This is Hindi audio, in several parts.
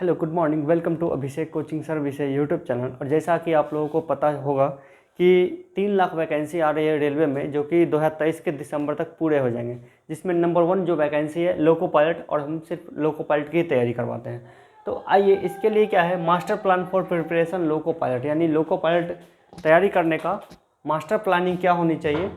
Hello, good morning. Welcome to Abhishek coaching service YouTube channel. और जैसा कि आप लोगों को पता होगा कि 3 लाख वैकेंसी आ रही है रेलवे में, जो कि 2023 के दिसंबर तक पूरे हो जाएंगे। जिसमें नंबर 1 जो वैकेंसी है लोको पायलट, और हम सिर्फ लोको पायलट की तैयारी करवाते हैं। तो आइए, इसके लिए क्या है, master plan for preparation loco pilot, यानी लोको पायलट तैयारी करने का मास्टर प्लानिंग क्या होनी चाहिए,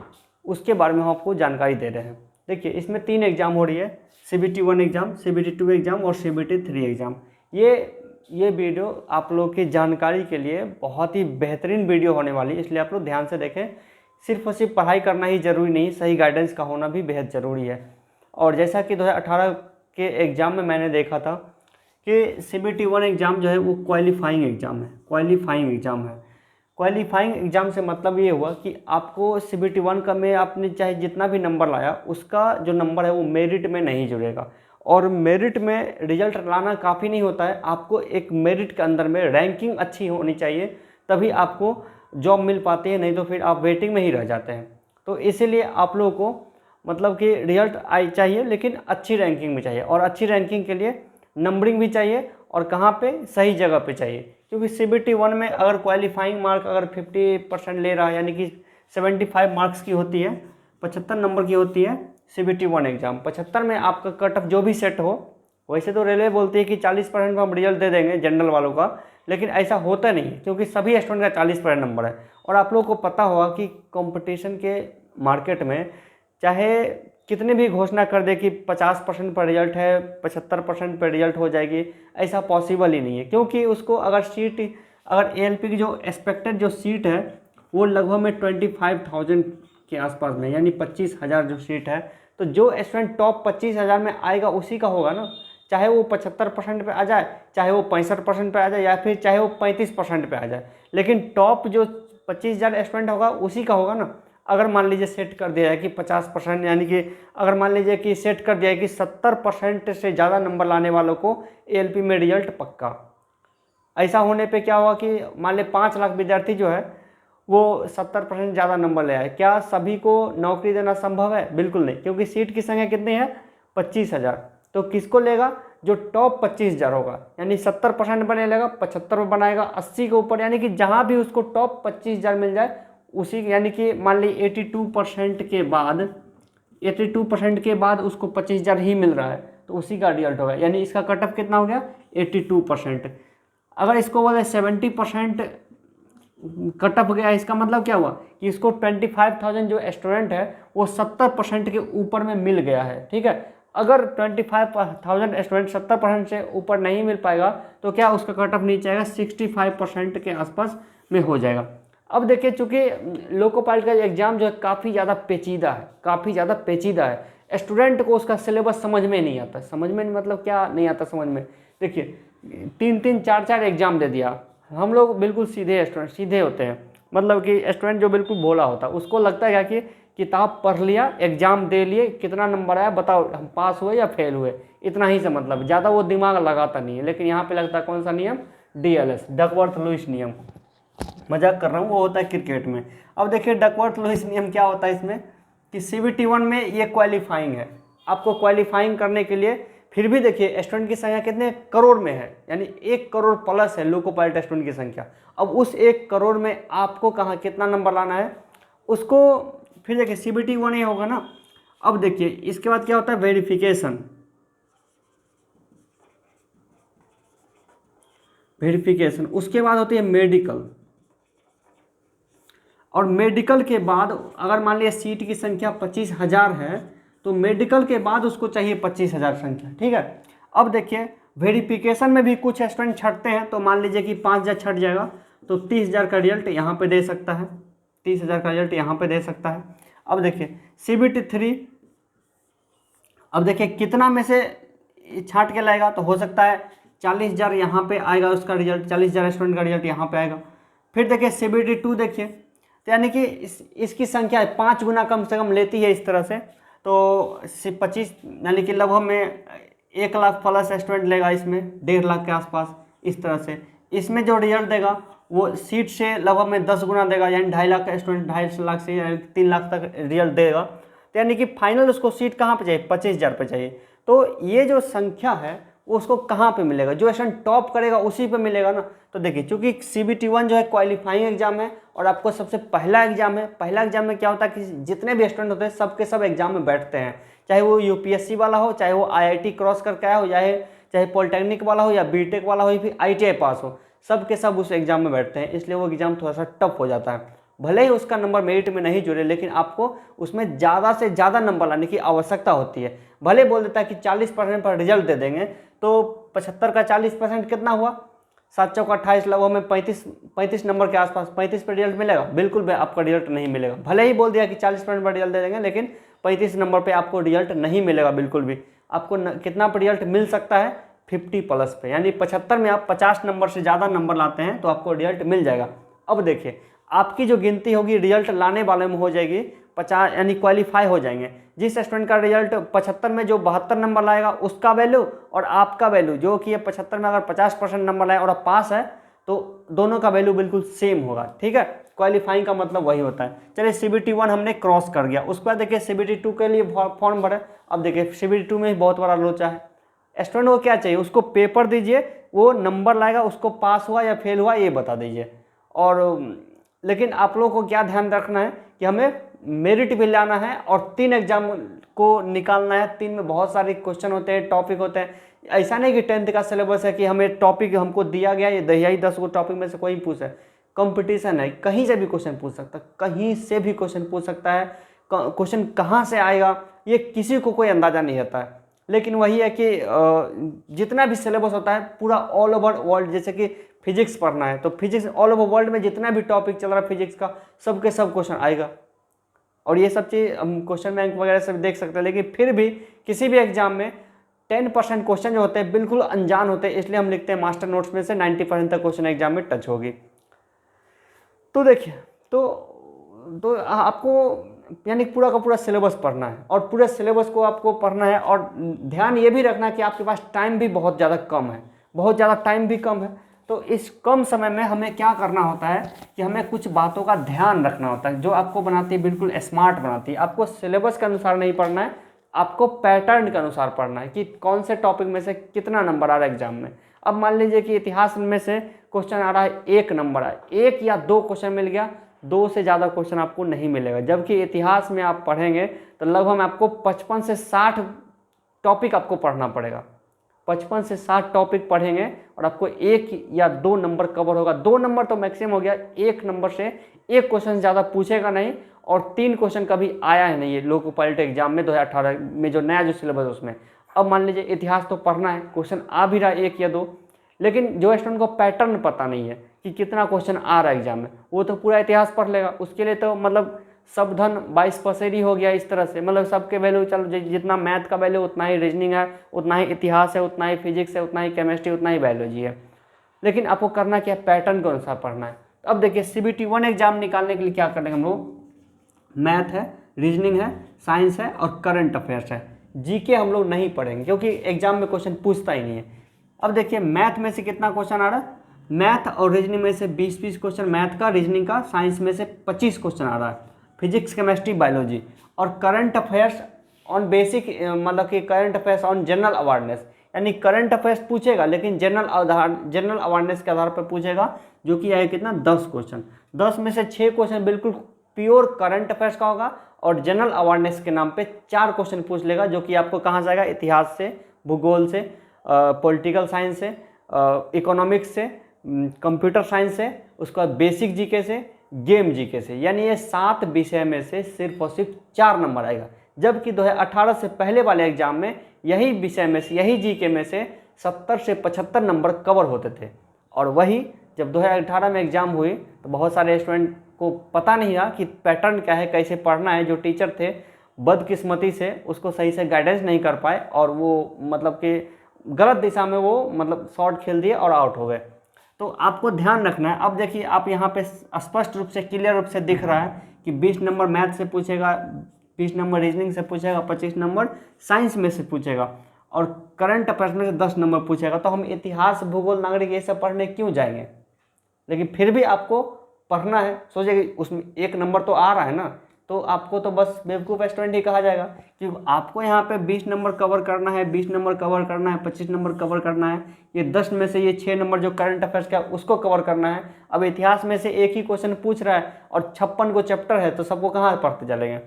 उसके बारे में हम आपको जानकारी दे रहे हैं। देखिए, इसमें 3 एग्ज़ाम हो रही है, CBT 1 एग्ज़ाम, CBT 2 एग्ज़ाम और CBT 3 एग्ज़ाम। ये वीडियो आप लोग की जानकारी के लिए बहुत ही बेहतरीन वीडियो होने वाली है, इसलिए आप लोग ध्यान से देखें। सिर्फ और सिर्फ पढ़ाई करना ही ज़रूरी नहीं, सही गाइडेंस का होना भी बेहद ज़रूरी है। और जैसा कि 2018 के एग्ज़ाम में मैंने देखा था कि CBT 1 एग्ज़ाम जो है वो क्वालिफाइंग एग्ज़ाम है। क्वालिफाइंग एग्ज़ाम से मतलब ये हुआ कि आपको CBT 1 का में आपने चाहे जितना भी नंबर लाया, उसका जो नंबर है वो मेरिट में नहीं जुड़ेगा। और मेरिट में रिजल्ट लाना काफ़ी नहीं होता है, आपको एक मेरिट के अंदर में रैंकिंग अच्छी होनी चाहिए, तभी आपको जॉब मिल पाती है, नहीं तो फिर आप वेटिंग में ही रह जाते हैं। तो इसीलिए आप लोगों को मतलब कि रिजल्ट आई चाहिए, लेकिन अच्छी रैंकिंग में चाहिए। और अच्छी रैंकिंग के लिए नंबरिंग भी चाहिए, और कहाँ पे, सही जगह पे चाहिए। क्योंकि CBT 1 में अगर क्वालिफाइंग मार्क अगर 50% ले रहा है, यानी कि 75 मार्क्स की होती है, 75 नंबर की होती है CBT 1 एग्ज़ाम। 75 में आपका कट ऑफ जो भी सेट हो, वैसे तो रेलवे बोलती है कि 40% में हम रिजल्ट दे देंगे जनरल वालों का, लेकिन ऐसा होता नहीं, क्योंकि सभी स्टूडेंट का 40% नंबर है। और आप लोगों को पता होगा कि कंपटीशन के मार्केट में चाहे कितने भी घोषणा कर दे कि 50% पर रिजल्ट है, 75% पर रिजल्ट हो जाएगी, ऐसा पॉसिबल ही नहीं है। क्योंकि उसको अगर ALP की जो एक्सपेक्टेड जो सीट है वो लगभग में 25,000 के आसपास में, यानी 25,000 जो सीट है, तो जो स्टूडेंट टॉप 25,000 में आएगा उसी का होगा ना। चाहे वो 75% पे आ जाए, चाहे वो 65% पे आ जाए, या फिर चाहे वो 35% पे आ जाए, लेकिन टॉप जो 25,000 स्टूडेंट होगा उसी का होगा ना। अगर मान लीजिए सेट कर दिया है कि 50%, यानी कि अगर मान लीजिए कि सेट कर दिया है कि 70% से ज़्यादा नंबर लाने वालों को ALP में रिजल्ट पक्का। ऐसा होने पे क्या हुआ कि मान ली 5 लाख विद्यार्थी जो है वो 70% ज़्यादा नंबर ले आए, क्या सभी को नौकरी देना संभव है? बिल्कुल नहीं, क्योंकि सीट की संख्या कितनी है? 25,000। तो किसको लेगा? जो टॉप 25,000 होगा, यानी 70% बने लेगा, 75 बनाएगा, 80 के ऊपर, यानी कि जहाँ भी उसको टॉप 25,000 मिल जाए उसी, यानी कि मान ली 82% के बाद उसको 25,000 ही मिल रहा है, तो उसी का रिजल्ट होगा। यानी इसका कट ऑफ कितना हो गया? 82%। अगर इसको बोले 70% कट ऑफ गया, इसका मतलब क्या हुआ कि इसको 25,000 जो स्टूडेंट है वो 70% के ऊपर में मिल गया है। ठीक है, अगर 25,000 स्टूडेंट 70% से ऊपर नहीं मिल पाएगा तो क्या उसका कट ऑफ नीचे आएगा, 65% के आसपास में हो जाएगा। अब देखिए, चूंकि लोको पायलट का एग्जाम जो है काफ़ी ज़्यादा पेचीदा है, स्टूडेंट को उसका सिलेबस समझ में नहीं आता। समझ में मतलब क्या नहीं आता समझ में? देखिए, 3-3, 4-4 एग्जाम दे दिया। हम लोग बिल्कुल सीधे स्टूडेंट, सीधे होते हैं, मतलब कि स्टूडेंट जो बिल्कुल भोला होता है, उसको लगता है क्या कि किताब पढ़ लिया, एग्जाम दे लिए, कितना नंबर आया बताओ, हम पास हुए या फेल हुए, इतना ही से मतलब, ज़्यादा वो दिमाग लगाता नहीं है। लेकिन यहाँ पे लगता है कौन सा नियम? DLS, डकवर्थ लुईस नियम। मजाक कर रहा हूँ, वो होता है क्रिकेट में। अब देखिए, डकवर्थ लुईस नियम क्या होता है इसमें, कि CBT 1 में ये क्वालिफाइंग है। आपको क्वालिफाइंग करने के लिए फिर भी देखिए, स्टूडेंट की संख्या कितने करोड़ में है, यानी 1 करोड़ प्लस है लोको पायलट स्टूडेंट की संख्या। अब उस 1 करोड़ में आपको कहाँ कितना नंबर लाना है उसको, फिर देखिए CBT 1 ही होगा ना। अब देखिए, इसके बाद क्या होता है? वेरिफिकेशन, उसके बाद होती है मेडिकल। और मेडिकल के बाद अगर मान लिया सीट की संख्या 25,000 है, तो मेडिकल के बाद उसको चाहिए 25,000 संख्या। ठीक है, अब देखिए, वेरिफिकेशन में भी कुछ स्टूडेंट छटते हैं, तो मान लीजिए कि 5,000 छट जाएगा, तो 30,000 का रिजल्ट यहाँ पे दे सकता है, 30,000 का रिजल्ट यहाँ पे दे सकता है। अब देखिए CBT 3, अब देखिए कितना में से छाट के लाएगा, तो हो सकता है 40,000 यहाँ पे आएगा उसका रिजल्ट, 40,000 स्टूडेंट का रिजल्ट यहाँ पे आएगा। फिर देखिए CBT 2 देखिए, तो यानी कि इसकी संख्या 5 गुना कम से कम लेती है इस तरह से, तो 25, यानी कि लगभग में 1 लाख प्लस स्टूडेंट लेगा इसमें, 1.5 लाख के आसपास इस तरह से। इसमें जो रिजल्ट देगा वो सीट से लगभग में 10 गुना देगा, यानी 2.5 लाख का स्टूडेंट 2.5 लाख से 3 लाख तक रिजल्ट देगा। तो यानी कि फाइनल उसको सीट कहाँ पे चाहिए? 25,000 पे चाहिए। तो ये जो संख्या है वो उसको कहाँ पे मिलेगा, जो स्टूडेंट टॉप करेगा उसी पे मिलेगा ना। तो देखिए चूंकि CBT1 जो है क्वालिफाइंग एग्जाम है और आपको सबसे पहला एग्जाम है, पहला एग्जाम में क्या होता है कि जितने भी स्टूडेंट होते हैं सब के सब एग्जाम में बैठते हैं, चाहे वो UPSC वाला हो, चाहे वो IIT क्रॉस करके आया हो, चाहे पॉलिटेक्निक वाला हो या BTech वाला हो या फिर ITI पास हो, सब के सब उस एग्जाम में बैठते हैं, इसलिए वो एग्जाम थोड़ा सा टफ हो जाता है। भले ही उसका नंबर मेरिट में नहीं जुड़े, लेकिन आपको उसमें ज़्यादा से ज़्यादा नंबर लाने की आवश्यकता होती है। भले बोल देता है कि 40% पर रिजल्ट दे देंगे, तो 75 का 40% कितना हुआ, 7 चौका 28 लगभग में 35 नंबर के आसपास 35 पर रिजल्ट मिलेगा? बिल्कुल भी आपका रिजल्ट नहीं मिलेगा। भले ही बोल दिया कि 40% पर रिजल्ट दे देंगे, लेकिन 35 नंबर पर आपको रिजल्ट नहीं मिलेगा बिल्कुल भी। आपको कितना पर रिजल्ट मिल सकता है, 50+ पे, यानी 75 में आप 50 नंबर से ज़्यादा नंबर लाते हैं तो आपको रिजल्ट मिल जाएगा। अब देखिए आपकी जो गिनती होगी रिजल्ट लाने वाले में हो जाएगी 50, यानी क्वालिफाई हो जाएंगे। जिस स्टूडेंट का रिजल्ट 75 में जो 72 नंबर लाएगा उसका वैल्यू और आपका वैल्यू जो कि 75 में अगर 50% नंबर लाए और आप पास है तो दोनों का वैल्यू बिल्कुल सेम होगा। ठीक है, क्वालिफाइंग का मतलब वही होता है। चलिए CBT1 हमने क्रॉस कर गया, उसके बाद देखिए CBT2 के लिए फॉर्म भरे। अब देखिए CBT2 में बहुत बड़ा लोचा है। स्टूडेंट को क्या चाहिए, उसको पेपर दीजिए, वो नंबर लाएगा, उसको पास हुआ या फेल हुआ ये बता दीजिए। और लेकिन आप लोगों को क्या ध्यान रखना है कि हमें मेरिट भी लाना है और 3 एग्जाम को निकालना है। 3 में बहुत सारे क्वेश्चन होते हैं, टॉपिक होते हैं। ऐसा नहीं कि 10th का सिलेबस है कि हमें टॉपिक हमको दिया गया, ये 10 को टॉपिक में से कोई पूछे। कंपटीशन है, कहीं से भी क्वेश्चन पूछ सकता है, कहीं से भी क्वेश्चन पूछ सकता है। क्वेश्चन कहाँ से आएगा ये किसी को कोई अंदाजा नहीं रहता है। लेकिन वही है कि जितना भी सिलेबस होता है पूरा ऑल ओवर वर्ल्ड, जैसे कि फिजिक्स पढ़ना है तो फिजिक्स ऑल ओवर वर्ल्ड में जितना भी टॉपिक चल रहा है फिजिक्स का सब के सब क्वेश्चन आएगा। और ये सब चीज़ हम क्वेश्चन बैंक वगैरह से देख सकते हैं। लेकिन फिर भी किसी भी एग्जाम में 10% क्वेश्चन जो होते हैं बिल्कुल अनजान होते हैं, इसलिए हम लिखते हैं मास्टर नोट्स में से 90% तक क्वेश्चन एग्जाम में टच होगी। तो देखिए तो आपको यानी पूरा का पूरा सिलेबस पढ़ना है और पूरे सिलेबस को आपको पढ़ना है। और ध्यान ये भी रखना है कि आपके पास टाइम भी बहुत ज़्यादा कम है, बहुत ज़्यादा टाइम भी कम है। तो इस कम समय में हमें क्या करना होता है कि हमें कुछ बातों का ध्यान रखना होता है जो आपको बनाती है बिल्कुल स्मार्ट बनाती है। आपको सिलेबस के अनुसार नहीं पढ़ना है, आपको पैटर्न के अनुसार पढ़ना है कि कौन से टॉपिक में से कितना नंबर आ रहा है एग्जाम में। अब मान लीजिए कि इतिहास में से क्वेश्चन आ रहा है 1 नंबर है, 1 या 2 क्वेश्चन मिल गया, 2 से ज़्यादा क्वेश्चन आपको नहीं मिलेगा। जबकि इतिहास में आप पढ़ेंगे तो लगभग आपको 55 से 60 टॉपिक आपको पढ़ना पड़ेगा। 55 से 60 टॉपिक पढ़ेंगे और आपको 1 या 2 नंबर कवर होगा। 2 नंबर तो मैक्सिमम हो गया, 1 नंबर से 1 क्वेश्चन ज़्यादा पूछेगा नहीं। और 3 क्वेश्चन कभी आया है नहीं ये लोको पायलट एग्जाम में 2018 में जो नया जो सिलेबस है उसमें। अब मान लीजिए इतिहास तो पढ़ना है, क्वेश्चन आ भी रहा है 1 या 2, लेकिन जो स्टूडेंट को पैटर्न पता नहीं है कि कितना क्वेश्चन आ रहा है एग्जाम में, वो तो पूरा इतिहास पढ़ लेगा। उसके लिए तो मतलब सब धन 22 पसेरी हो गया इस तरह से, मतलब सबके वैल्यू चलो जितना मैथ का वैल्यू उतना ही रीजनिंग है, उतना ही इतिहास है, उतना ही फिजिक्स है, उतना ही केमिस्ट्री, उतना ही बायोलॉजी है। लेकिन आपको करना क्या, पैटर्न के अनुसार पढ़ना है। अब देखिए CBT1 एग्जाम निकालने के लिए क्या करेंगे हम लोग, मैथ है, रीजनिंग है, साइंस है और करंट अफेयर्स है। जीके हम लोग नहीं पढ़ेंगे क्योंकि एग्जाम में क्वेश्चन पूछता ही नहीं है। अब देखिए मैथ में से कितना क्वेश्चन आ रहा है, मैथ और रीजनिंग में से 20-20 क्वेश्चन मैथ का, रीजनिंग का, साइंस में से 25 क्वेश्चन आ रहा है, फिजिक्स केमिस्ट्री बायोलॉजी। और करंट अफेयर्स ऑन बेसिक, मतलब कि current affairs on general awareness, यानी करंट अफेयर्स पूछेगा लेकिन जनरल अवेयरनेस के आधार पर पूछेगा, जो कि है कितना 10 क्वेश्चन। 10 में से 6 क्वेश्चन बिल्कुल प्योर करंट अफेयर्स का होगा और जनरल अवेयरनेस के नाम पे 4 क्वेश्चन पूछ लेगा, जो कि आपको कहाँ से आएगा, इतिहास से, भूगोल से, पॉलिटिकल साइंस से, इकोनॉमिक्स से, कंप्यूटर साइंस से, उसके बाद बेसिक जीके से, गेम जीके से। यानी ये 7 विषय में से सिर्फ और सिर्फ 4 नंबर आएगा। जबकि 2018 से पहले वाले एग्जाम में यही विषय में से, यही जीके में से 70 से 75 नंबर कवर होते थे। और वही जब 2018 में एग्जाम हुई तो बहुत सारे स्टूडेंट को पता नहीं रहा कि पैटर्न क्या है, कैसे पढ़ना है। जो टीचर थे बदकिस्मती से उसको सही से गाइडेंस नहीं कर पाए और वो मतलब कि गलत दिशा में वो मतलब शॉट खेल दिए और आउट हो गए। तो आपको ध्यान रखना है। अब देखिए आप यहाँ पे स्पष्ट रूप से, क्लियर रूप से दिख रहा है कि 20 नंबर मैथ से पूछेगा, 20 नंबर रीजनिंग से पूछेगा, 25 नंबर साइंस में से पूछेगा और करंट अफेयर्स में से 10 नंबर पूछेगा। तो हम इतिहास, भूगोल, नागरिक ये सब पढ़ने क्यों जाएंगे? लेकिन फिर भी आपको पढ़ना है। सोचिए उसमें 1 नंबर तो आ रहा है ना, तो आपको तो बस बेवकूफ़ स्टूडेंट ही कहा जाएगा, क्योंकि आपको यहाँ पे 20 नंबर कवर करना है, 20 नंबर कवर करना है, 25 नंबर कवर करना है, ये 10 में से ये 6 नंबर जो करंट अफेयर्स का उसको कवर करना है। अब इतिहास में से एक ही क्वेश्चन पूछ रहा है और 56 को चैप्टर है, तो सबको कहाँ पढ़ते चलेंगे।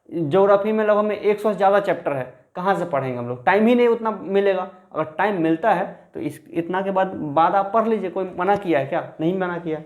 ज्योग्राफी में लगभग में 100 से ज़्यादा चैप्टर है, कहाँ से पढ़ेंगे हम लोग, टाइम ही नहीं उतना मिलेगा। अगर टाइम मिलता है तो इतना के बाद आप पढ़ लीजिए, कोई मना किया है क्या, नहीं मना किया।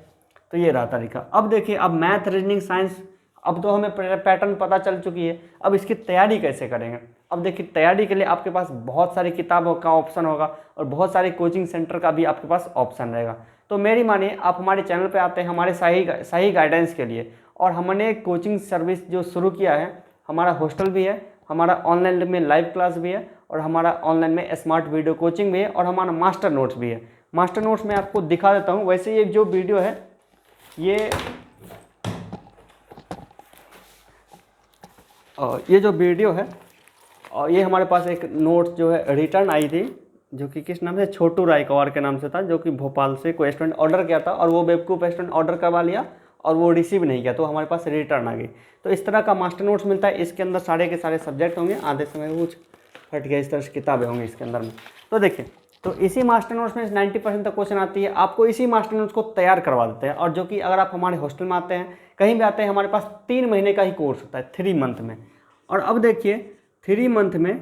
तो ये रहा तरीका। अब देखिए, अब मैथ, रीजनिंग, साइंस, अब तो हमें पैटर्न पता चल चुकी है, अब इसकी तैयारी कैसे करेंगे। अब देखिए, तैयारी के लिए आपके पास बहुत सारी किताबों का ऑप्शन होगा और बहुत सारे कोचिंग सेंटर का भी आपके पास ऑप्शन रहेगा। तो मेरी मानिए, आप हमारे चैनल पे आते हैं हमारे सही गाइडेंस के लिए, और हमने एक कोचिंग सर्विस जो शुरू किया है, हमारा हॉस्टल भी है, हमारा ऑनलाइन में लाइव क्लास भी है, और हमारा ऑनलाइन में स्मार्ट वीडियो कोचिंग भी है, और हमारा मास्टर नोट्स भी है। मास्टर नोट्स में आपको दिखा देता हूँ। वैसे ये जो वीडियो है, ये जो वीडियो है, और ये हमारे पास एक नोट्स जो है रिटर्न आई थी, जो कि किस नाम से, छोटू रायकवार के नाम से था, जो कि भोपाल से कोई स्टूडेंट ऑर्डर किया था, और वो बेवकूफ़ स्टूडेंट ऑर्डर करवा लिया और वो रिसीव नहीं किया, तो हमारे पास रिटर्न आ गई। तो इस तरह का मास्टर नोट्स मिलता है। इसके अंदर सारे के सारे सब्जेक्ट होंगे, आधे समय कुछ हट गया, इस तरह से किताबें होंगी इसके अंदर में। तो देखिए, तो इसी मास्टर नोट्स में 90% तक क्वेश्चन आती है, आपको इसी मास्टर नोट्स को तैयार करवा देते हैं। और जो कि अगर आप हमारे हॉस्टल में आते हैं, कहीं भी आते हैं, हमारे पास 3 महीने का ही कोर्स होता है, 3 मंथ में। और अब देखिए 3 मंथ में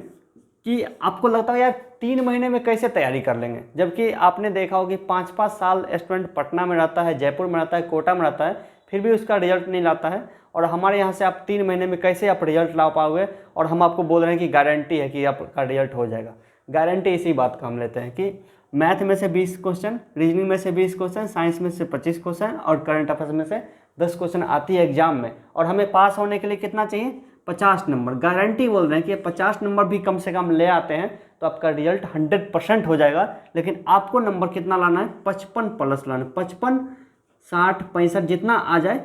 कि आपको लगता है यार 3 महीने में कैसे तैयारी कर लेंगे, जबकि आपने देखा हो कि 5-5 साल स्टूडेंट पटना में रहता है, जयपुर में रहता है, कोटा में रहता है, फिर भी उसका रिजल्ट नहीं लाता है। और हमारे यहाँ से आप 3 महीने में कैसे आप रिजल्ट ला पाओगे, और हम आपको बोल रहे हैं कि गारंटी है कि आपका रिजल्ट हो जाएगा। गारंटी इसी बात का हम लेते हैं कि मैथ में से 20 क्वेश्चन, रीजनिंग में से 20 क्वेश्चन, साइंस में से 25 क्वेश्चन, और करंट अफेयर्स में से 10 क्वेश्चन आती है एग्जाम में। और हमें पास होने के लिए कितना चाहिए, 50 नंबर। गारंटी बोल रहे हैं कि 50 नंबर भी कम से कम ले आते हैं तो आपका रिजल्ट 100% हो जाएगा। लेकिन आपको नंबर कितना लाना है, 55 प्लस लाना है, 55, 60, 65 जितना आ जाए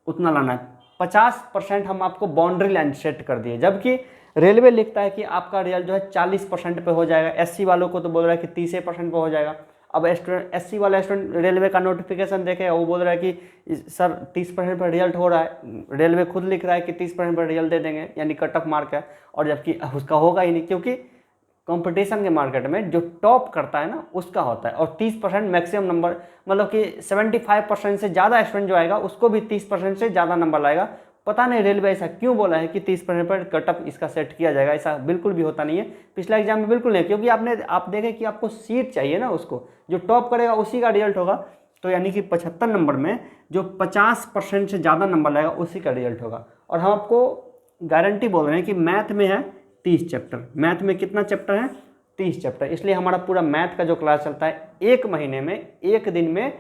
उतना लाना है। 50% हम आपको बाउंड्री लाइन सेट कर दिए, जबकि रेलवे लिखता है कि आपका रिजल्ट जो है 40% पे हो जाएगा। एससी वालों को तो बोल रहा है कि 30% पे हो जाएगा। अब स्टूडेंट, एससी वाला स्टूडेंट रेलवे का नोटिफिकेशन देखे, वो बोल रहा है कि सर 30% पर रिजल्ट हो रहा है, रेलवे खुद लिख रहा है कि 30% पर रिजल्ट दे देंगे, यानी कट ऑफ मार्क है, और जबकि उसका होगा ही नहीं, क्योंकि कंपटीशन के मार्केट में जो टॉप करता है ना उसका होता है। और 30% मैक्सिमम नंबर, मतलब कि 75% से ज़्यादा स्टूडेंट जो आएगा उसको भी 30% से ज़्यादा नंबर लाएगा। पता नहीं रेलवे ऐसा क्यों बोला है कि 30% पर कट ऑफ इसका सेट किया जाएगा, ऐसा बिल्कुल भी होता नहीं है। पिछला एग्जाम में बिल्कुल नहीं, क्योंकि आप देखें कि आपको सीट चाहिए ना, उसको जो टॉप करेगा उसी का रिजल्ट होगा। तो यानी कि 75 नंबर में जो 50% से ज़्यादा नंबर लाएगा उसी का रिजल्ट होगा। और हम आपको गारंटी बोल रहे हैं कि मैथ में है 30 चैप्टर, मैथ में कितना चैप्टर है, 30 चैप्टर। इसलिए हमारा पूरा मैथ का जो क्लास चलता है, 1 महीने में 1 दिन में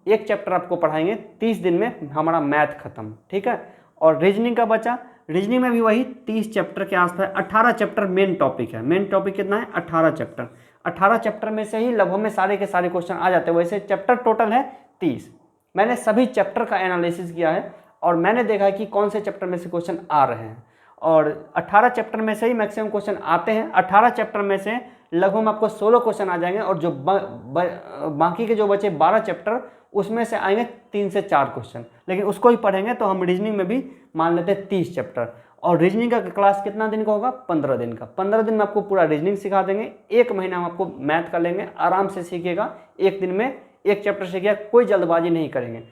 1 चैप्टर आपको पढ़ाएंगे, 30 दिन में हमारा मैथ खत्म, ठीक है। और रीजनिंग का बचा, रीजनिंग में भी वही 30 चैप्टर के आसपास, 18 चैप्टर मेन टॉपिक है। मेन टॉपिक कितना है, 18 चैप्टर। 18 चैप्टर में से ही लगभग में सारे के सारे क्वेश्चन आ जाते हैं। वैसे चैप्टर टोटल है 30। मैंने सभी चैप्टर का एनालिसिस किया है और मैंने देखा है कि कौन से चैप्टर में से क्वेश्चन आ रहे हैं, और 18 चैप्टर में से ही मैक्सिमम क्वेश्चन आते हैं। 18 चैप्टर में से लगभग आपको 16 क्वेश्चन आ जाएंगे, और जो बाकी के जो बचे 12 चैप्टर, उसमें से आएंगे 3 से 4 क्वेश्चन। लेकिन उसको ही पढ़ेंगे तो हम रीजनिंग में भी मान लेते हैं 30 चैप्टर। और रीजनिंग का क्लास कितना दिन का होगा, 15 दिन का। 15 दिन में आपको पूरा रीजनिंग सिखा देंगे। 1 महीना हम आपको मैथ का लेंगे, आराम से सीखिएगा। 1 दिन में 1 चैप्टर सीखिएगा, कोई जल्दबाजी नहीं करेंगे।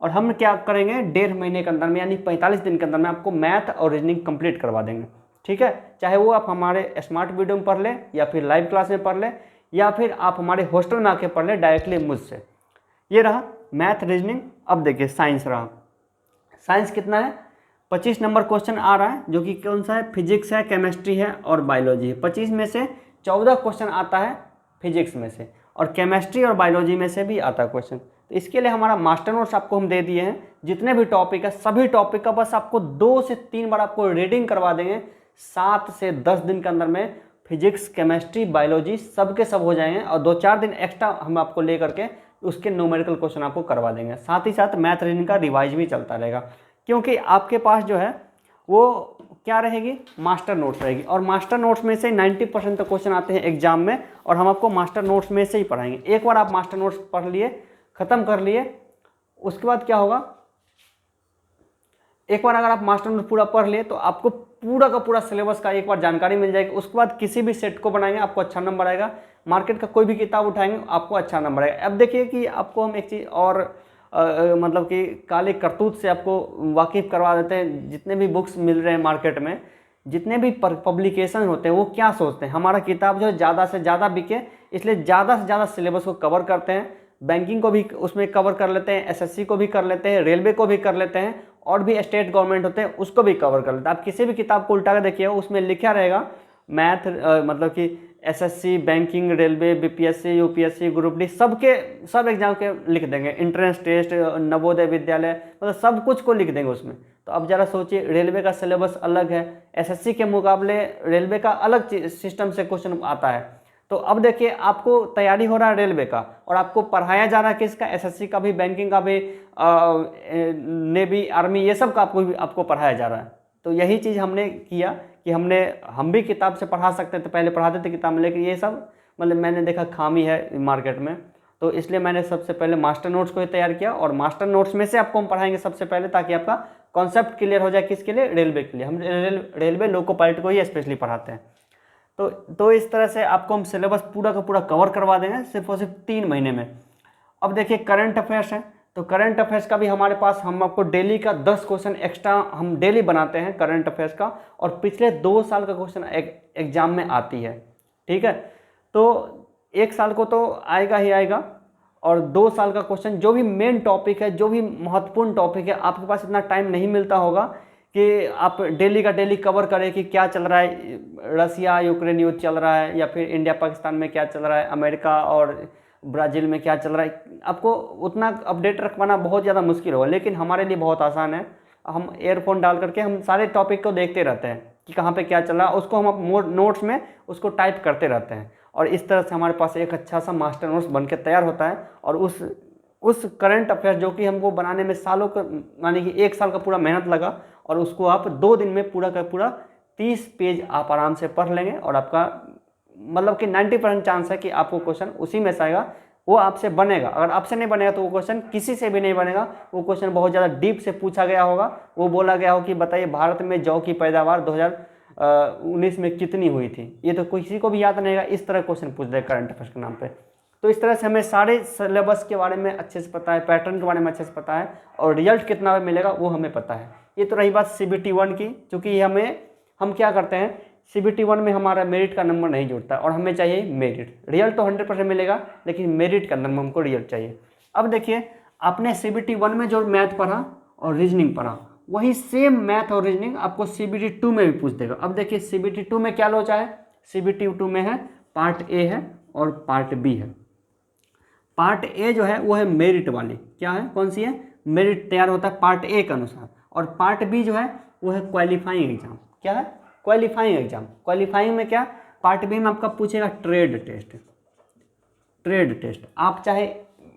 और हम क्या करेंगे, 1.5 महीने के अंदर में, यानी 45 दिन के अंदर में आपको मैथ और रीजनिंग कंप्लीट करवा देंगे, ठीक है। चाहे वो आप हमारे स्मार्ट वीडियो में पढ़ लें, या फिर लाइव क्लास में पढ़ लें, या फिर आप हमारे हॉस्टल में आके पढ़ लें डायरेक्टली मुझसे। ये रहा मैथ, रीजनिंग। अब देखिए साइंस रहा। साइंस कितना है, 25 नंबर क्वेश्चन आ रहा है, जो कि कौन सा है, फिजिक्स है, केमिस्ट्री है और बायोलॉजी है। 25 में से 14 क्वेश्चन आता है फिजिक्स में से, और केमिस्ट्री और बायोलॉजी में से भी आता है क्वेश्चन। तो इसके लिए हमारा मास्टर नोट्स आपको हम दे दिए हैं। जितने भी टॉपिक है, सभी टॉपिक का बस आपको 2 से 3 बार आपको रीडिंग करवा देंगे। 7 से 10 दिन के अंदर में फिजिक्स, केमिस्ट्री, बायोलॉजी सब के सब हो जाएंगे। और 2-4 दिन एक्स्ट्रा हम आपको ले करके उसके न्यूमेरिकल क्वेश्चन आपको करवा देंगे। साथ ही साथ मैथ, रीजनिंग का रिवाइज भी चलता रहेगा, क्योंकि आपके पास जो है वो क्या रहेगी, मास्टर नोट्स रहेगी। और मास्टर नोट्स में से 90% तो क्वेश्चन आते हैं एग्जाम में, और हम आपको मास्टर नोट्स में से ही पढ़ाएंगे। एक बार आप मास्टर नोट्स पढ़ लिए, ख़त्म कर लिए, उसके बाद क्या होगा, एक बार अगर आप मास्टर नोट पूरा पढ़ लिए तो आपको पूरा का पूरा सिलेबस का एक बार जानकारी मिल जाएगी। उसके बाद किसी भी सेट को बनाएंगे आपको अच्छा नंबर आएगा, मार्केट का कोई भी किताब उठाएंगे आपको अच्छा नंबर आएगा। अब देखिए कि आपको हम एक चीज़ और मतलब कि काले करतूत से आपको वाकिफ़ करवा देते हैं। जितने भी बुक्स मिल रहे हैं मार्केट में, जितने भी पब्लिकेशन होते हैं, वो क्या सोचते हैं, हमारा किताब जो है ज़्यादा से ज़्यादा बिके, इसलिए ज़्यादा से ज़्यादा सिलेबस को कवर करते हैं। बैंकिंग को भी उसमें कवर कर लेते हैं, एसएससी को भी कर लेते हैं, रेलवे को भी कर लेते हैं, और भी स्टेट गवर्नमेंट होते हैं उसको भी कवर कर लेते हैं। आप किसी भी किताब को उल्टा कर देखिए, उसमें लिखा रहेगा मैथ मतलब कि SSC, banking, railway, BPSC, UPSC, group D, सब एग्जाम के लिख देंगे, एंट्रेंस टेस्ट, नवोदय विद्यालय, मतलब सब कुछ को लिख देंगे उसमें। तो अब ज़रा सोचिए, रेलवे का सिलेबस अलग है, एसएससी के मुकाबले रेलवे का अलग सिस्टम से क्वेश्चन आता है। तो अब देखिए आपको तैयारी हो रहा है रेलवे का, और आपको पढ़ाया जा रहा है किसका, एसएससी का भी, बैंकिंग का भी, नेवी, आर्मी, ये सब का आपको पढ़ाया जा रहा है। तो यही चीज़ हमने किया कि हम भी किताब से पढ़ा सकते थे, पहले पढ़ाते थे किताब में, लेकिन ये सब मतलब मैंने देखा खामी है मार्केट में, तो इसलिए मैंने सबसे पहले मास्टर नोट्स को ही तैयार किया। और मास्टर नोट्स में से आपको हम पढ़ाएंगे सबसे पहले, ताकि आपका कॉन्सेप्ट क्लियर हो जाए। किसके लिए? रेलवे के लिए। हम रेलवे लोको पायलट को ही स्पेशली पढ़ाते हैं। तो इस तरह से आपको हम सिलेबस पूरा का पूरा कवर करवा देंगे सिर्फ और सिर्फ 3 महीने में। अब देखिए करंट अफेयर्स है, तो करंट अफेयर्स का भी हमारे पास, हम आपको डेली का 10 क्वेश्चन एक्स्ट्रा हम डेली बनाते हैं करंट अफेयर्स का, और पिछले 2 साल का क्वेश्चन एग्जाम में आती है। ठीक है, तो 1 साल को तो आएगा ही आएगा, और 2 साल का क्वेश्चन, जो भी मेन टॉपिक है, जो भी महत्वपूर्ण टॉपिक है, आपके पास इतना टाइम नहीं मिलता होगा कि आप डेली का डेली कवर करें कि क्या चल रहा है, रसिया यूक्रेन युद्ध चल रहा है, या फिर इंडिया पाकिस्तान में क्या चल रहा है, अमेरिका और ब्राज़ील में क्या चल रहा है। आपको उतना अपडेट रखवाना बहुत ज़्यादा मुश्किल होगा, लेकिन हमारे लिए बहुत आसान है। हम एयरफोन डाल करके हम सारे टॉपिक को देखते रहते हैं कि कहाँ पे क्या चल रहा है, उसको हम नोट्स में उसको टाइप करते रहते हैं, और इस तरह से हमारे पास एक अच्छा सा मास्टर नोट्स बन के तैयार होता है। और उस करंट अफेयर जो कि हमको बनाने में सालों का, यानी कि 1 साल का पूरा मेहनत लगा, और उसको आप 2 दिन में पूरा का पूरा 30 पेज आप आराम से पढ़ लेंगे, और आपका मतलब कि 90% चांस है कि आपको क्वेश्चन उसी में से आएगा, वो आपसे बनेगा। अगर आपसे नहीं बनेगा तो वो क्वेश्चन किसी से भी नहीं बनेगा। वो क्वेश्चन बहुत ज़्यादा डीप से पूछा गया होगा। वो बोला गया हो कि बताइए भारत में जौ की पैदावार 2019 में कितनी हुई थी, ये तो किसी को भी याद नहीं रहेगा। इस तरह क्वेश्चन पूछ दे करंट अफेयर्स के नाम पे। तो इस तरह से हमें सारे सिलेबस के बारे में अच्छे से पता है, पैटर्न के बारे में अच्छे से पता है, और रिजल्ट कितना मिलेगा वो हमें पता है। ये तो रही बात CBT 1 की, क्योंकि हम क्या करते हैं, CBT 1 में हमारा मेरिट का नंबर नहीं जुड़ता, और हमें चाहिए मेरिट। रिजल्ट तो 100% मिलेगा, लेकिन मेरिट के अंदर में हमको रिजल्ट चाहिए। अब देखिए, आपने CBT 1 में जो मैथ पढ़ा और रीजनिंग पढ़ा, वही सेम मैथ और रीजनिंग आपको CBT 2 में भी पूछ देगा। अब देखिए CBT 2 में क्या लोचा है, CBT 2 में है पार्ट ए है और पार्ट बी है। पार्ट ए जो है वो है मेरिट वाली, क्या है, कौन सी है, मेरिट तैयार होता है पार्ट ए के अनुसार। और पार्ट बी जो है वो है क्वालिफाइंग एग्जाम। क्या है, क्वालिफाइंग एग्जाम। क्वालिफाइंग में क्या, पार्ट बी में आपका पूछेगा ट्रेड टेस्ट। ट्रेड टेस्ट आप चाहे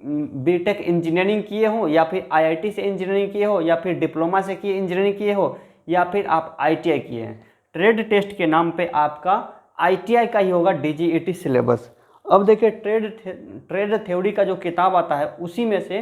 बीटेक इंजीनियरिंग किए हो, या फिर IIT से इंजीनियरिंग किए हो, या फिर डिप्लोमा से किए इंजीनियरिंग किए हो, या फिर आप ITI किए हैं, ट्रेड टेस्ट के नाम पे आपका ITI का ही होगा DGET सिलेबस। अब देखिए ट्रेड थ्योरी का जो किताब आता है, उसी में से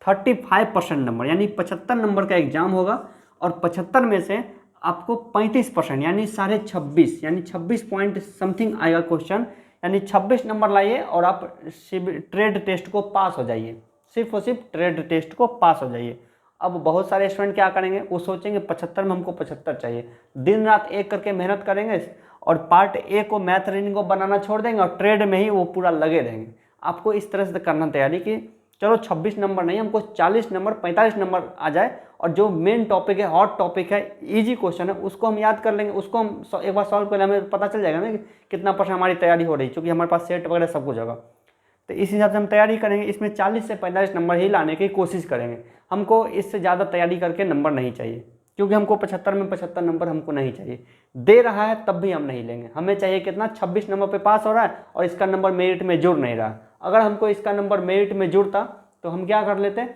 35% नंबर, यानी 75 नंबर का एग्जाम होगा, और 75 में से आपको 35% यानी 26.5 यानी 26 पॉइंट समथिंग आएगा क्वेश्चन, यानी 26 नंबर लाइए और आप ट्रेड टेस्ट को पास हो जाइए। सिर्फ और सिर्फ ट्रेड टेस्ट को पास हो जाइए। अब बहुत सारे स्टूडेंट क्या करेंगे, वो सोचेंगे 75 में हमको 75 चाहिए, दिन रात एक करके मेहनत करेंगे, और पार्ट ए को मैथ रीजनिंग को बनाना छोड़ देंगे, और ट्रेड में ही वो पूरा लगे रहेंगे। आपको इस तरह से करना तैयारी कि चलो 26 नंबर नहीं, हमको 40 नंबर 45 नंबर आ जाए, और जो मेन टॉपिक है, हॉट टॉपिक है, इजी क्वेश्चन है, उसको हम याद कर लेंगे, उसको हम एक बार सॉल्व कर लेंगे, हमें पता चल जाएगा ना कि कितना % हमारी तैयारी हो रही है, क्योंकि हमारे पास सेट वगैरह सब कुछ होगा। तो इस हिसाब से हम तैयारी करेंगे। इसमें 40 से 45 नंबर ही लाने की कोशिश करेंगे। हमको इससे ज़्यादा तैयारी करके नंबर नहीं चाहिए, क्योंकि हमको 75 में 75 नंबर हमको नहीं चाहिए। दे रहा है तब भी हम नहीं लेंगे, हमें चाहिए कितना, 26 नंबर पे पास हो रहा है, और इसका नंबर मेरिट में जुड़ नहीं रहा। अगर हमको इसका नंबर मेरिट में जुड़ता तो हम क्या कर लेते,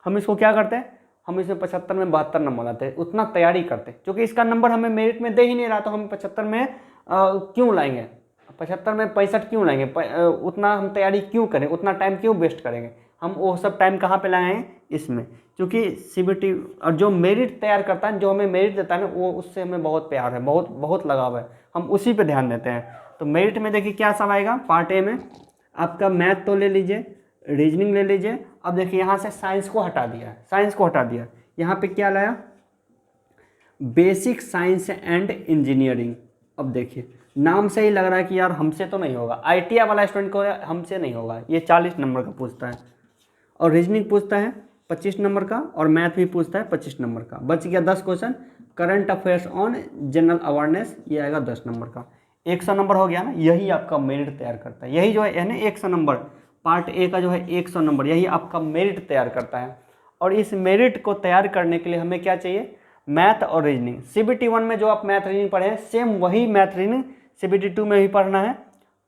हम इसको क्या करते, हम इसमें 75 में 72 नंबर लाते, उतना तैयारी करते। क्योंकि इसका नंबर हमें मेरिट में दे ही नहीं रहा, तो हम 75 में क्यों लाएंगे, 75 में 65 क्यों लाएंगे, उतना हम तैयारी क्यों करें, उतना टाइम क्यों वेस्ट करेंगे। हम वो सब टाइम कहाँ पे लगाएं, इसमें, क्योंकि CBT और जो मेरिट तैयार करता है, जो हमें मेरिट देता है ना, वो उससे हमें बहुत प्यार है, बहुत बहुत लगाव है, हम उसी पे ध्यान देते हैं। तो मेरिट में देखिए क्या सब आएगा, पार्ट ए में आपका मैथ तो ले लीजिए, रीजनिंग ले लीजिए। अब देखिए यहाँ से साइंस को हटा दिया, साइंस को हटा दिया, यहाँ पे क्या लाया, बेसिक साइंस एंड इंजीनियरिंग। अब देखिए नाम से ही लग रहा है कि यार हमसे तो नहीं होगा, ITI वाला स्टूडेंट को हमसे नहीं होगा, ये 40 नंबर का पूछता है, और रीजनिंग पूछता है 25 नंबर का, और मैथ भी पूछता है 25 नंबर का। बच गया 10 question, current affairs on general awareness, ये आएगा 10 नंबर का, 100 नंबर हो गया ना। यही आपका मेरिट तैयार करता है, यही जो है ना 100 नंबर, पार्ट ए का जो है 100 नंबर, यही आपका मेरिट तैयार करता है। और इस मेरिट को तैयार करने के लिए हमें क्या चाहिए, मैथ और रीजनिंग। CBT 1 में जो आप मैथ रीजनिंग पढ़े हैं, सेम वही मैथ रीजनिंग CBT 2 में भी पढ़ना है,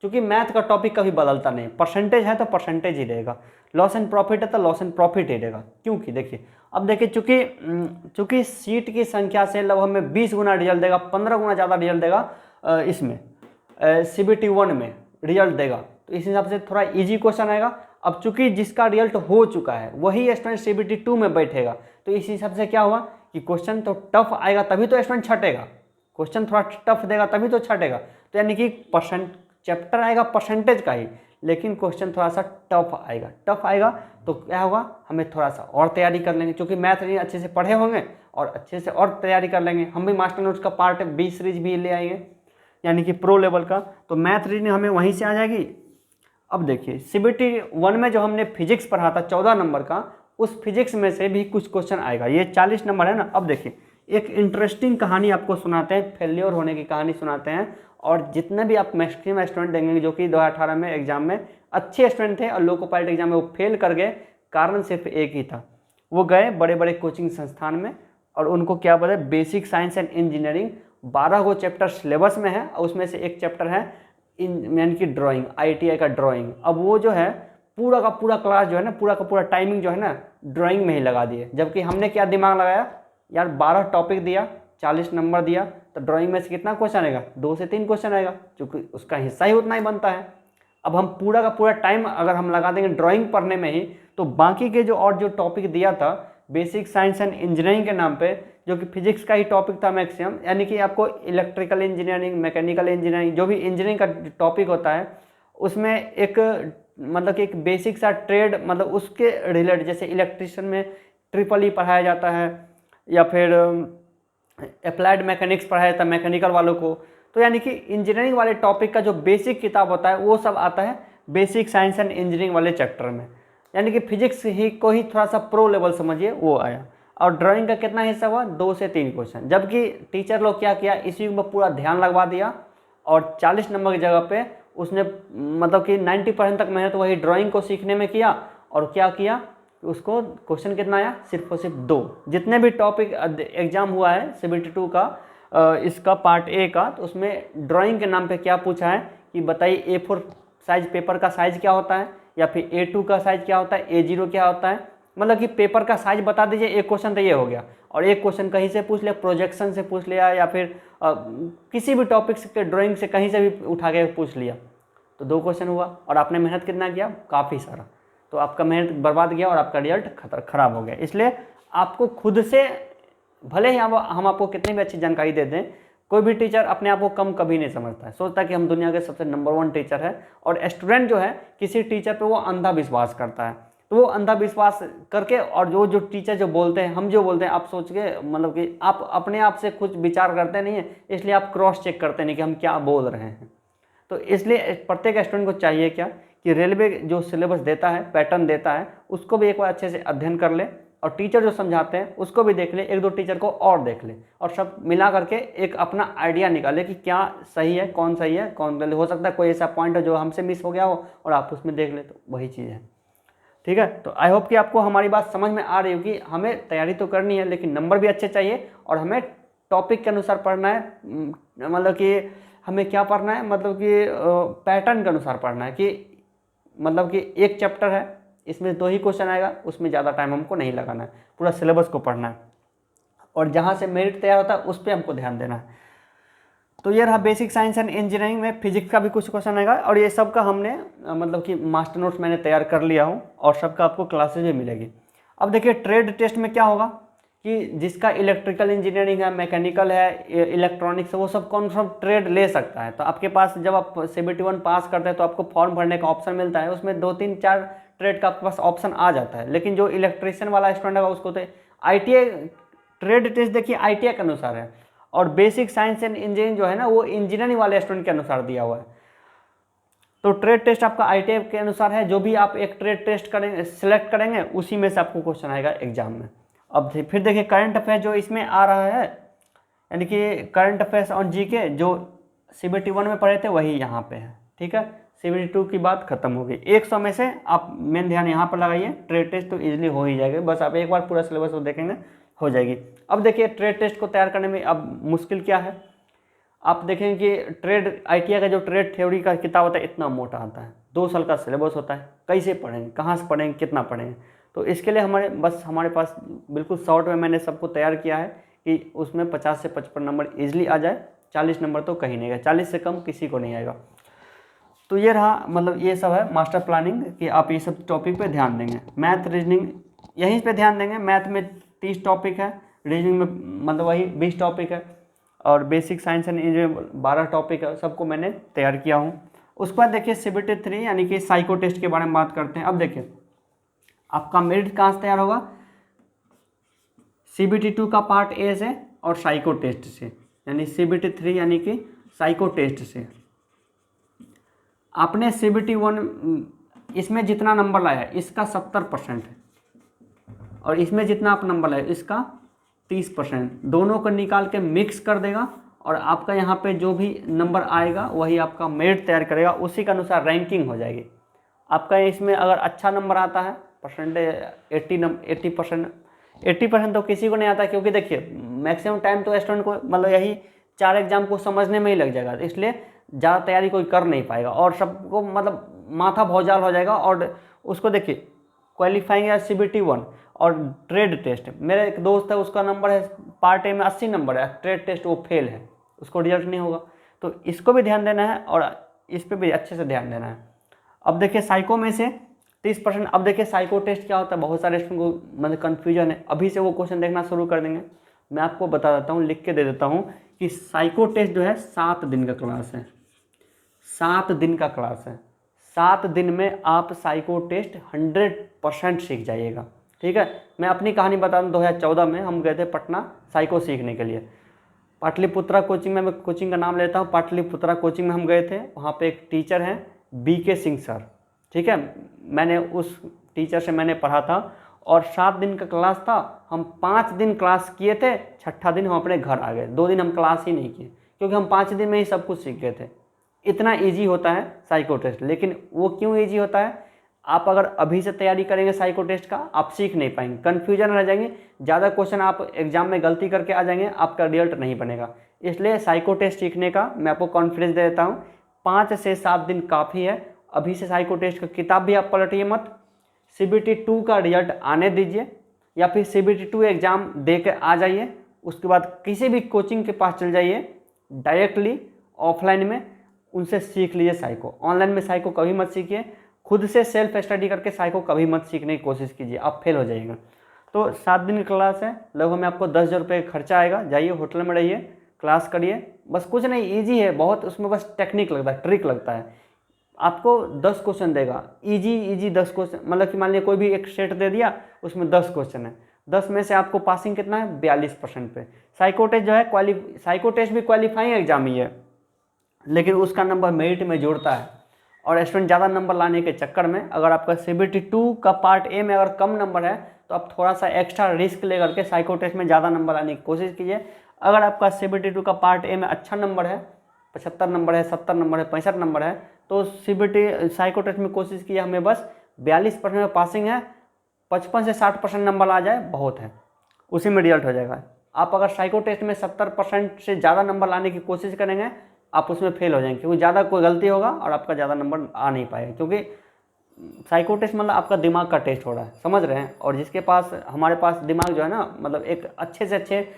क्योंकि मैथ का टॉपिक कभी बदलता नहीं, परसेंटेज है तो परसेंटेज ही रहेगा, लॉस एंड प्रॉफिट है तो लॉस एंड प्रॉफिट ही रहेगा। क्योंकि देखिए अब देखिए, चूंकि सीट की संख्या से लगभग हमें 20 गुना रिजल्ट देगा, 15 गुना ज़्यादा रिजल्ट देगा इसमें CBT 1 में रिजल्ट देगा, तो इस हिसाब से थोड़ा इजी क्वेश्चन आएगा। अब चूंकि जिसका रिजल्ट हो चुका है वही स्टूडेंट CBT 2 में बैठेगा, तो इस हिसाब से क्या हुआ कि क्वेश्चन तो टफ आएगा, तभी तो स्टूडेंट छटेगा, क्वेश्चन थोड़ा टफ देगा तभी तो छटेगा। तो यानी कि चैप्टर आएगा परसेंटेज का ही, लेकिन क्वेश्चन थोड़ा सा टफ आएगा, टफ आएगा तो क्या होगा, हमें थोड़ा सा और तैयारी कर लेंगे, क्योंकि मैथ रीजनिंग अच्छे से पढ़े होंगे और अच्छे से और तैयारी कर लेंगे। हम भी मास्टर नोट्स का पार्ट 20 सीरीज भी ले आएंगे, यानी कि प्रो लेवल का, तो मैथ रीजनिंग हमें वहीं से आ जाएगी। अब देखिए CBT 1 में जो हमने फिजिक्स पढ़ा था 14 नंबर का, उस फिजिक्स में से भी कुछ क्वेश्चन आएगा, ये 40 नंबर है ना। अब देखिए एक इंटरेस्टिंग कहानी आपको सुनाते हैं, फेल्योर होने की कहानी सुनाते हैं, और जितने भी आप मैक्सिमम स्टूडेंट देंगे जो कि 2018 में एग्जाम में अच्छे स्टूडेंट थे और लोको पायलट एग्जाम में वो फेल कर गए, कारण सिर्फ एक ही था, वो गए बड़े बड़े कोचिंग संस्थान में और उनको क्या बोले, basic science and engineering 12 go chapter syllabus में है, और उसमें से एक चैप्टर है यानी कि ड्राइंग, ITI का ड्राइंग। अब वो जो है पूरा का पूरा क्लास जो है ना, पूरा का पूरा टाइमिंग जो है ना ड्राइंग में ही लगा दिए, जबकि हमने क्या दिमाग लगाया यार, 12 टॉपिक दिया, 40 नंबर दिया, तो ड्राइंग में से कितना क्वेश्चन आएगा, 2 से 3 क्वेश्चन आएगा, क्योंकि उसका हिस्सा ही उतना ही बनता है। अब हम पूरा का पूरा टाइम अगर हम लगा देंगे ड्राइंग पढ़ने में ही, तो बाकी के जो टॉपिक दिया था बेसिक साइंस एंड इंजीनियरिंग के नाम पे, जो कि फिजिक्स का ही टॉपिक था मैक्सिमम, यानी कि आपको इलेक्ट्रिकल इंजीनियरिंग, मैकेनिकल इंजीनियरिंग, जो भी इंजीनियरिंग का टॉपिक होता है उसमें एक मतलब कि एक बेसिक सा ट्रेड, मतलब उसके रिलेटेड, जैसे इलेक्ट्रिशियन में EEE पढ़ाया जाता है, या फिर अप्लाइड मैकेनिक्स पढ़ाया जाता है मैकेनिकल वालों को। तो यानी कि इंजीनियरिंग वाले टॉपिक का जो बेसिक किताब होता है वो सब आता है बेसिक साइंस एंड इंजीनियरिंग वाले चैप्टर में, यानी कि फिजिक्स ही को ही थोड़ा सा प्रो लेवल समझिए वो आया। और ड्राइंग का कितना हिस्सा हुआ, 2 से 3 क्वेश्चन, जबकि टीचर लोग क्या किया, इसी में पूरा ध्यान लगवा दिया, और 40 नंबर की जगह पे उसने मतलब कि 90% तक मेहनत वही ड्राइंग को सीखने में किया, और क्या किया, उसको क्वेश्चन कितना आया, सिर्फ और सिर्फ 2। जितने भी टॉपिक एग्जाम हुआ है CBT 2 का इसका पार्ट ए का, तो उसमें ड्राइंग के नाम पे क्या पूछा है कि बताइए A4 साइज पेपर का साइज क्या होता है, या फिर A2 का साइज क्या होता है, A0 क्या होता है, मतलब कि पेपर का साइज बता दीजिए, एक क्वेश्चन तो ये हो गया। और एक क्वेश्चन कहीं से पूछ लिया, प्रोजेक्शन से पूछ लिया, या फिर किसी भी टॉपिक से, ड्राइंग से कहीं से भी उठा के पूछ लिया, तो 2 क्वेश्चन हुआ, और आपने मेहनत कितना किया, काफ़ी सारा, तो आपका मेहनत बर्बाद गया और आपका रिजल्ट खराब हो गया। इसलिए आपको खुद से, भले ही हम आपको कितनी भी अच्छी जानकारी दे दें, कोई भी टीचर अपने आप को कम कभी नहीं समझता है, सोचता है कि हम दुनिया के सबसे नंबर 1 टीचर है, और स्टूडेंट जो है किसी टीचर पे वो अंधा विश्वास करता है, तो वो अंधा विश्वास करके, और जो टीचर जो बोलते हैं, हम जो बोलते हैं, आप सोच के मतलब कि आप अपने आप से कुछ विचार करते नहीं है, इसलिए आप क्रॉस चेक करते नहीं कि हम क्या बोल रहे हैं। तो इसलिए प्रत्येक स्टूडेंट को चाहिए क्या कि रेलवे जो सिलेबस देता है, पैटर्न देता है, उसको भी एक बार अच्छे से अध्ययन कर ले, और टीचर जो समझाते हैं उसको भी देख ले, 1-2 टीचर को और देख ले, और सब मिला करके एक अपना आइडिया निकाले कि क्या सही है, कौन गलत। हो सकता है कोई ऐसा पॉइंट हो जो हमसे मिस हो गया हो और आप उसमें देख ले, तो वही चीज़ है। ठीक है, तो आई होप कि आपको हमारी बात समझ में आ रही होगी। हमें तैयारी तो करनी है, लेकिन नंबर भी अच्छे चाहिए, और हमें टॉपिक के अनुसार पढ़ना है, मतलब कि हमें क्या पढ़ना है, मतलब कि पैटर्न के अनुसार पढ़ना है, कि मतलब कि एक चैप्टर है, इसमें 2 ही क्वेश्चन आएगा, उसमें ज़्यादा टाइम हमको नहीं लगाना है, पूरा सिलेबस को पढ़ना है, और जहाँ से मेरिट तैयार होता है उस पर हमको ध्यान देना है। तो ये रहा बेसिक साइंस एंड इंजीनियरिंग में फिजिक्स का भी कुछ क्वेश्चन आएगा, और ये सब का हमने मतलब कि मास्टर नोट्स मैंने तैयार कर लिया हूँ, और सबका आपको क्लासेज भी मिलेगी। अब देखिए ट्रेड टेस्ट में क्या होगा कि जिसका इलेक्ट्रिकल इंजीनियरिंग है, मैकेनिकल है, इलेक्ट्रॉनिक्स है, वो सब कौन सा ट्रेड ले सकता है। तो आपके पास जब आप CBT 1 पास करते हैं तो आपको फॉर्म भरने का ऑप्शन मिलता है, उसमें 2-3-4 ट्रेड का आपके पास ऑप्शन आ जाता है। लेकिन जो इलेक्ट्रीशियन वाला स्टूडेंट है उसको तो ITI ट्रेड टेस्ट देखिए ITI के अनुसार है, और बेसिक साइंस एंड इंजीनियरिंग जो है ना वो इंजीनियरिंग वाले स्टूडेंट के अनुसार दिया हुआ है। तो ट्रेड टेस्ट आपका ITI के अनुसार है, जो भी आप एक ट्रेड टेस्ट करेंगे सिलेक्ट करेंगे उसी में से आपको क्वेश्चन आएगा एग्जाम में। अब फिर देखिए करंट अफेयर जो इसमें आ रहा है, यानी कि करंट अफेयर्स ऑन GK जो CBT 1 में पढ़े थे वही यहाँ पे है, ठीक है। CBT 2 की बात खत्म हो गई। 100 में से आप मेन ध्यान यहाँ पर लगाइए, ट्रेड टेस्ट तो इजीली हो ही जाएगा, बस आप एक बार पूरा सिलेबस को देखेंगे हो जाएगी। अब देखिए ट्रेड टेस्ट को तैयार करने में अब मुश्किल क्या है, आप देखेंगे कि ट्रेड ITI का जो ट्रेड थ्योरी का किताब होता है इतना मोटा आता है, 2 साल का सिलेबस होता है, कैसे पढ़ेंगे, कहाँ से पढ़ेंगे, कितना पढ़ेंगे। तो इसके लिए हमारे पास बिल्कुल शॉर्ट में मैंने सबको तैयार किया है कि उसमें 50 से 55 नंबर ईजिली आ जाए, 40 नंबर तो कहीं नहीं आएगा, 40 से कम किसी को नहीं आएगा। तो ये रहा, मतलब ये सब है मास्टर प्लानिंग कि आप ये सब टॉपिक पे ध्यान देंगे। मैथ रीजनिंग यहीं पे ध्यान देंगे, मैथ में 30 टॉपिक है, रीजनिंग में मतलब वही 20 टॉपिक है, और basic science and engineering 12 topic है, सबको मैंने तैयार किया हूँ। उसके बाद देखिए CBT 3 यानी कि साइको टेस्ट के बारे में बात करते हैं। अब देखिए आपका मेरिट कहाँ से तैयार होगा, CBT 2 का पार्ट A से और साइको टेस्ट से, यानी CBT 3 यानी कि साइको टेस्ट से। आपने CBT 1 इसमें जितना नंबर लाया है इसका 70% है, और इसमें जितना आप नंबर लाए इसका 30%, दोनों को निकाल के मिक्स कर देगा, और आपका यहाँ पे जो भी नंबर आएगा वही आपका मेरिट तैयार करेगा, उसी के अनुसार रैंकिंग हो जाएगी। आपका इसमें अगर अच्छा नंबर आता है, परसेंटेज 80% तो किसी को नहीं आता, क्योंकि देखिए मैक्सिमम टाइम तो स्टूडेंट को मतलब यही 4 एग्जाम को समझने में ही लग जाएगा, इसलिए ज़्यादा तैयारी कोई कर नहीं पाएगा, और सबको मतलब माथा भौजाल हो जाएगा। और उसको देखिए क्वालिफाइंग है CBT 1 और ट्रेड टेस्ट, मेरा एक दोस्त है उसका नंबर है पार्ट A में 80 नंबर है, ट्रेड टेस्ट वो फेल है, उसको रिजल्ट नहीं होगा। तो इसको भी ध्यान देना है और इस पर भी अच्छे से ध्यान देना है। अब देखिए साइको में से 30%। अब देखिए साइको टेस्ट क्या होता है, बहुत सारे स्टूडेंट को मतलब कन्फ्यूजन है, अभी से वो क्वेश्चन देखना शुरू कर देंगे। मैं आपको बता देता हूँ, लिख के दे देता हूँ कि साइको टेस्ट जो है 7 दिन का क्लास है, 7 दिन का क्लास है। 7 दिन में आप साइको टेस्ट 100% सीख जाइएगा, ठीक है। मैं अपनी कहानी बता दूँ, 2014 में हम गए थे पटना साइको सीखने के लिए। पाटलिपुत्रा कोचिंग में, मैं कोचिंग का नाम लेता हूँ, पाटलिपुत्रा कोचिंग में हम गए थे। वहाँ पे एक टीचर हैं BK सिंह सर, ठीक है। मैंने उस टीचर से मैंने पढ़ा था, और 7 दिन का क्लास था। हम 5 दिन क्लास किए थे, 6ठा दिन हम अपने घर आ गए। 2 दिन हम क्लास ही नहीं किए, क्योंकि हम 5 दिन में ही सब कुछ सीख गए थे। इतना ईजी होता है साइको टेस्ट। लेकिन वो क्यों ईजी होता है, आप अगर अभी से तैयारी करेंगे साइको टेस्ट का, आप सीख नहीं पाएंगे, कन्फ्यूजन रह जाएंगे, ज़्यादा क्वेश्चन आप एग्जाम में गलती करके आ जाएंगे, आपका रिजल्ट नहीं बनेगा। इसलिए साइको टेस्ट सीखने का मैं आपको कॉन्फिडेंस दे देता हूँ, 5 से 7 दिन काफ़ी है। अभी से साइको टेस्ट का किताब भी आप पलटिए मत, CBT 2 का रिजल्ट आने दीजिए, या फिर CBT 2 एग्ज़ाम दे के आ जाइए। उसके बाद किसी भी कोचिंग के पास चल जाइए, डायरेक्टली ऑफलाइन में उनसे सीख लीजिए साइको। ऑनलाइन में साइको कभी मत सीखिए, खुद से सेल्फ स्टडी करके साइको कभी मत सीखने की कोशिश कीजिए, आप फेल हो जाइएगा। तो 7 दिन की क्लास है, लगभग में आपको 10,000 रुपये खर्चा आएगा। जाइए होटल में रहिए, क्लास करिए, बस कुछ नहीं, ईजी है बहुत, उसमें बस टेक्निक लगता है, ट्रिक लगता है। आपको 10 क्वेश्चन देगा, ईजी 10 क्वेश्चन, मतलब कि मान लिया कोई भी एक सेट दे दिया, उसमें 10 क्वेश्चन है, 10 में से आपको पासिंग कितना है, 42% पे। साइको टेस्ट जो है साइको टेस्ट भी क्वालिफाइंग एग्जाम ही है, लेकिन उसका नंबर मेरिट में जोड़ता है। और स्टूडेंट ज़्यादा नंबर लाने के चक्कर में, अगर आपका CBT 2 का पार्ट A में अगर कम नंबर है, तो आप थोड़ा सा एक्स्ट्रा रिस्क ले करके साइको टेस्ट में ज़्यादा नंबर लाने की कोशिश कीजिए। अगर आपका CBT 2 का पार्ट A में अच्छा नंबर है, 75 नंबर है, 70 नंबर है, 65 नंबर है, तो CBT साइको टेस्ट में कोशिश कीजिए हमें बस 42% में पासिंग है, 55 से 60% नंबर आ जाए बहुत है, उसी में रिजल्ट हो जाएगा। आप अगर साइको टेस्ट में 70% से ज़्यादा नंबर लाने की कोशिश करेंगे, आप उसमें फेल हो जाएंगे, क्योंकि ज़्यादा कोई गलती होगा और आपका ज़्यादा नंबर आ नहीं पाएगा। क्योंकि साइको टेस्ट मतलब आपका दिमाग का टेस्ट हो रहा है, समझ रहे हैं। और जिसके पास, हमारे पास दिमाग जो है ना, मतलब एक अच्छे से अच्छे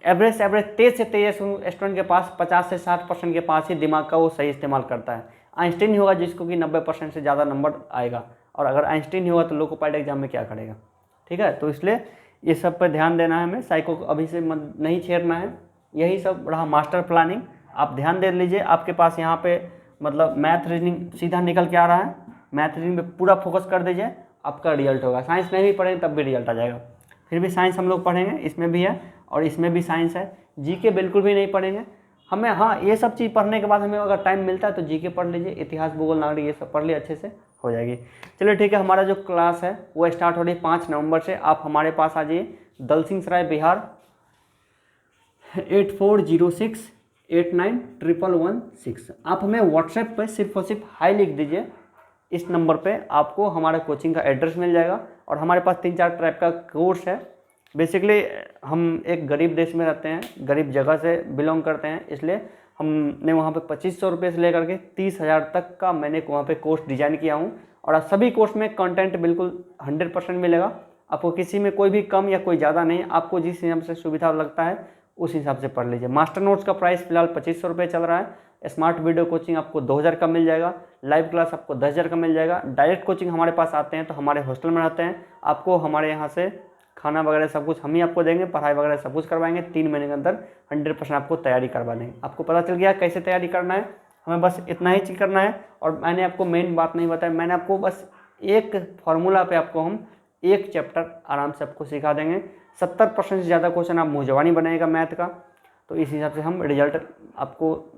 एवरेज तेज से तेज स्टूडेंट के पास 50 से 60% के पास ही दिमाग का वो सही इस्तेमाल करता है। आइंस्टीन ही होगा जिसको कि 90% से ज़्यादा नंबर आएगा, और अगर आइंस्टीन ही होगा तो लोको पायलट एग्जाम में क्या करेगा। ठीक है, तो इसलिए ये सब पर ध्यान देना है हमें, साइको को अभी से नहीं छेड़ना है। यही सब रहा मास्टर प्लानिंग, आप ध्यान दे लीजिए। आपके पास यहाँ पे मतलब मैथ रीजनिंग सीधा निकल के आ रहा है, मैथ रीजनिंग पे पूरा फोकस कर दीजिए, आपका रिजल्ट होगा। साइंस नहीं भी पढ़ेंगे तब भी रिजल्ट आ जाएगा। फिर भी साइंस हम लोग पढ़ेंगे, इसमें भी है और इसमें भी साइंस है। जीके बिल्कुल भी नहीं पढ़ेंगे हमें। हाँ, ये सब चीज़ पढ़ने के बाद हमें अगर टाइम मिलता है तो जीके पढ़ लीजिए, इतिहास भूगोल नागरिक ये सब पढ़ लीजिए, अच्छे से हो जाएगी। चलिए ठीक है, हमारा जो क्लास है वो स्टार्ट हो रही है 5 नवंबर से। आप हमारे पास आ जाइए, दलसिंह सराय बिहार 8406891116। आप हमें व्हाट्सएप पर सिर्फ और सिर्फ हाई लिख दीजिए, इस नंबर पे आपको हमारा कोचिंग का एड्रेस मिल जाएगा। और हमारे पास 3-4 टाइप का कोर्स है। बेसिकली हम एक गरीब देश में रहते हैं, गरीब जगह से बिलोंग करते हैं, इसलिए हमने वहाँ पे 2500 रुपये से लेकर के 30,000 तक का मैंने वहाँ पे कोर्स डिज़ाइन किया हूँ। और सभी कोर्स में कंटेंट बिल्कुल 100% मिलेगा आपको, किसी में कोई भी कम या कोई ज़्यादा नहीं। आपको जिस हिसाब से सुविधा लगता है उस हिसाब से पढ़ लीजिए। मास्टर नोट्स का प्राइस फिलहाल 2500 रुपये चल रहा है। स्मार्ट वीडियो कोचिंग आपको 2000 का मिल जाएगा, लाइव क्लास आपको 10,000 का मिल जाएगा। डायरेक्ट कोचिंग हमारे पास आते हैं तो हमारे हॉस्टल में रहते हैं, आपको हमारे यहाँ से खाना वगैरह सब कुछ हम ही आपको देंगे, पढ़ाई वगैरह सब कुछ करवाएंगे। 3 महीने के अंदर 100% आपको तैयारी करवा देंगे। आपको पता चल गया कैसे तैयारी करना है, हमें बस इतना ही चीज़ करना है। और मैंने आपको मेन बात नहीं बताया, मैंने आपको बस एक फार्मूला पे आपको हम एक चैप्टर आराम से आपको सिखा देंगे। 70% से ज़्यादा क्वेश्चन आप मुँह जबानी बनेगा मैथ का, तो इस हिसाब से हम रिजल्ट आपको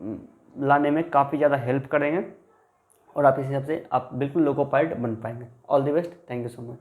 लाने में काफ़ी ज़्यादा हेल्प करेंगे और आप इस हिसाब से आप बिल्कुल लोको पायलट बन पाएंगे। All the best, thank you so much.